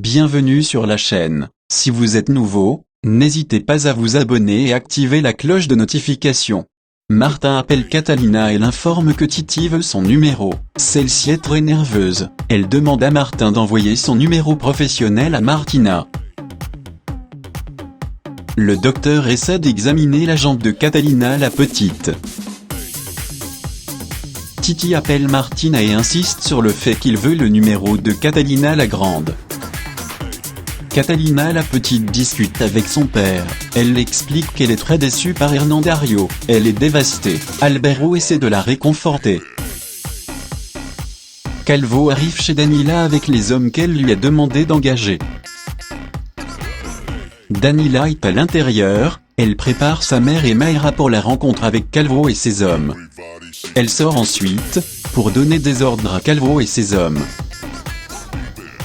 Bienvenue sur la chaîne. Si vous êtes nouveau, n'hésitez pas à vous abonner et activer la cloche de notification. Martin appelle Catalina et l'informe que Titi veut son numéro. Celle-ci est très nerveuse. Elle demande à Martin d'envoyer son numéro professionnel à Martina. Le docteur essaie d'examiner la jambe de Catalina la petite. Titi appelle Martina et insiste sur le fait qu'il veut le numéro de Catalina la grande. Catalina la petite discute avec son père. Elle explique qu'elle est très déçue par Hernandario. Elle est dévastée. Alberto essaie de la réconforter. Calvo arrive chez Danila avec les hommes qu'elle lui a demandé d'engager. Danila est à l'intérieur. Elle prépare sa mère et Mayra pour la rencontre avec Calvo et ses hommes. Elle sort ensuite, pour donner des ordres à Calvo et ses hommes.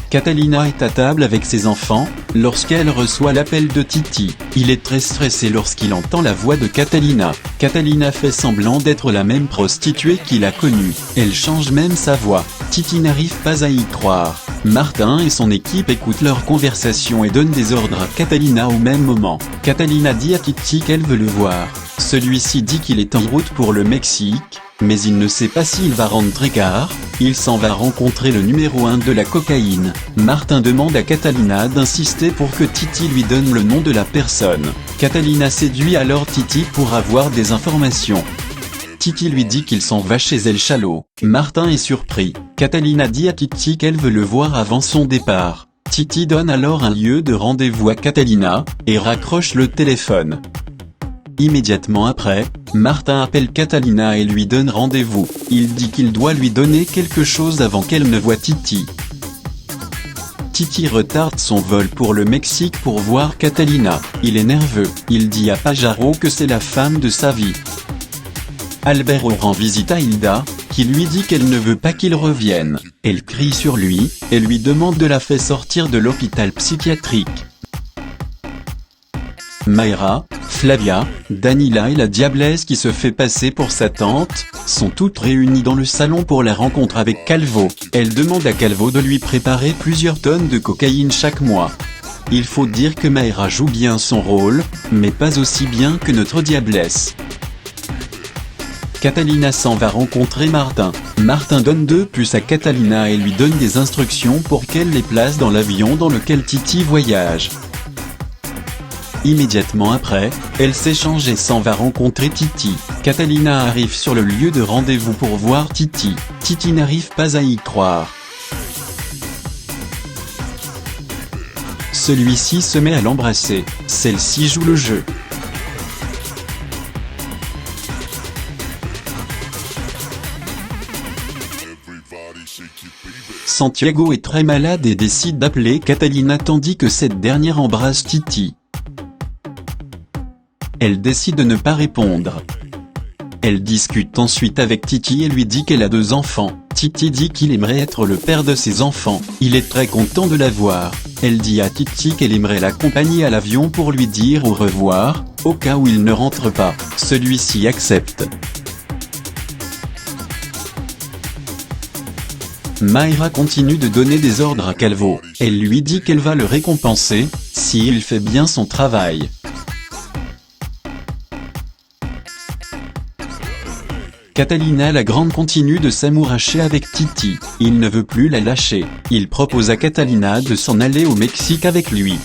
Catalina est à table avec ses enfants, lorsqu'elle reçoit l'appel de Titi. Il est très stressé lorsqu'il entend la voix de Catalina. Catalina fait semblant d'être la même prostituée qu'il a connue. Elle change même sa voix. Titi n'arrive pas à y croire. Martin et son équipe écoutent leur conversation et donnent des ordres à Catalina au même moment. Catalina dit à Titi qu'elle veut le voir. Celui-ci dit qu'il est en route pour le Mexique, mais il ne sait pas s'il va rentrer car il s'en va rencontrer le numéro 1 de la cocaïne. Martin demande à Catalina d'insister pour que Titi lui donne le nom de la personne. Catalina séduit alors Titi pour avoir des informations. Titi lui dit qu'il s'en va chez El Chalo. Martin est surpris. Catalina dit à Titi qu'elle veut le voir avant son départ. Titi donne alors un lieu de rendez-vous à Catalina, et raccroche le téléphone. Immédiatement après, Martin appelle Catalina et lui donne rendez-vous. Il dit qu'il doit lui donner quelque chose avant qu'elle ne voie Titi. Titi retarde son vol pour le Mexique pour voir Catalina. Il est nerveux. Il dit à Pajaro que c'est la femme de sa vie. Alberto rend visite à Hilda, qui lui dit qu'elle ne veut pas qu'il revienne. Elle crie sur lui, et lui demande de la faire sortir de l'hôpital psychiatrique. Mayra, Flavia, Danila et la diablesse qui se fait passer pour sa tante, sont toutes réunies dans le salon pour la rencontre avec Calvo. Elle demande à Calvo de lui préparer plusieurs tonnes de cocaïne chaque mois. Il faut dire que Mayra joue bien son rôle, mais pas aussi bien que notre diablesse. Catalina s'en va rencontrer Martin. Martin donne 2 puces à Catalina et lui donne des instructions pour qu'elle les place dans l'avion dans lequel Titi voyage. Immédiatement après, elle s'échange et s'en va rencontrer Titi. Catalina arrive sur le lieu de rendez-vous pour voir Titi. Titi n'arrive pas à y croire. Celui-ci se met à l'embrasser. Celle-ci joue le jeu. Santiago est très malade et décide d'appeler Catalina tandis que cette dernière embrasse Titi. Elle décide de ne pas répondre. Elle discute ensuite avec Titi et lui dit qu'elle a 2 enfants. Titi dit qu'il aimerait être le père de ses enfants. Il est très content de la voir. Elle dit à Titi qu'elle aimerait l'accompagner à l'avion pour lui dire au revoir, au cas où il ne rentre pas. Celui-ci accepte. Mayra continue de donner des ordres à Calvo. Elle lui dit qu'elle va le récompenser, s'il fait bien son travail. Catalina la grande continue de s'amouracher avec Titi. Il ne veut plus la lâcher. Il propose à Catalina de s'en aller au Mexique avec lui.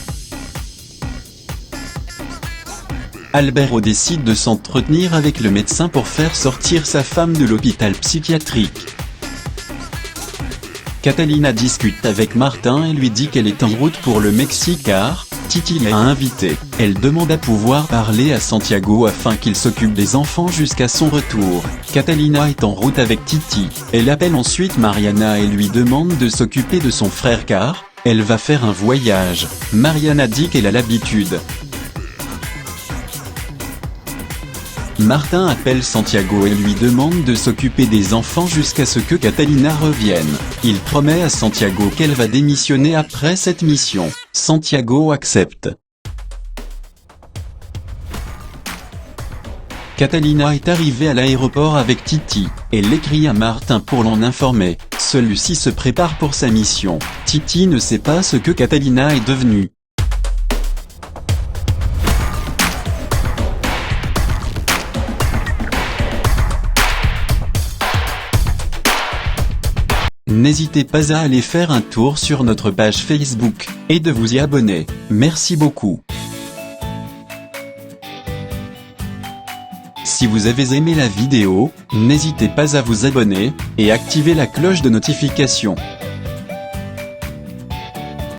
Alberto décide de s'entretenir avec le médecin pour faire sortir sa femme de l'hôpital psychiatrique. Catalina discute avec Martin et lui dit qu'elle est en route pour le Mexique car Titi l'a invitée. Elle demande à pouvoir parler à Santiago afin qu'il s'occupe des enfants jusqu'à son retour. Catalina est en route avec Titi. Elle appelle ensuite Mariana et lui demande de s'occuper de son frère car elle va faire un voyage. Mariana dit qu'elle a l'habitude. Martin appelle Santiago et lui demande de s'occuper des enfants jusqu'à ce que Catalina revienne. Il promet à Santiago qu'elle va démissionner après cette mission. Santiago accepte. Catalina est arrivée à l'aéroport avec Titi. Elle écrit à Martin pour l'en informer. Celui-ci se prépare pour sa mission. Titi ne sait pas ce que Catalina est devenue. N'hésitez pas à aller faire un tour sur notre page Facebook, et de vous y abonner. Merci beaucoup. Si vous avez aimé la vidéo, n'hésitez pas à vous abonner, et activer la cloche de notification.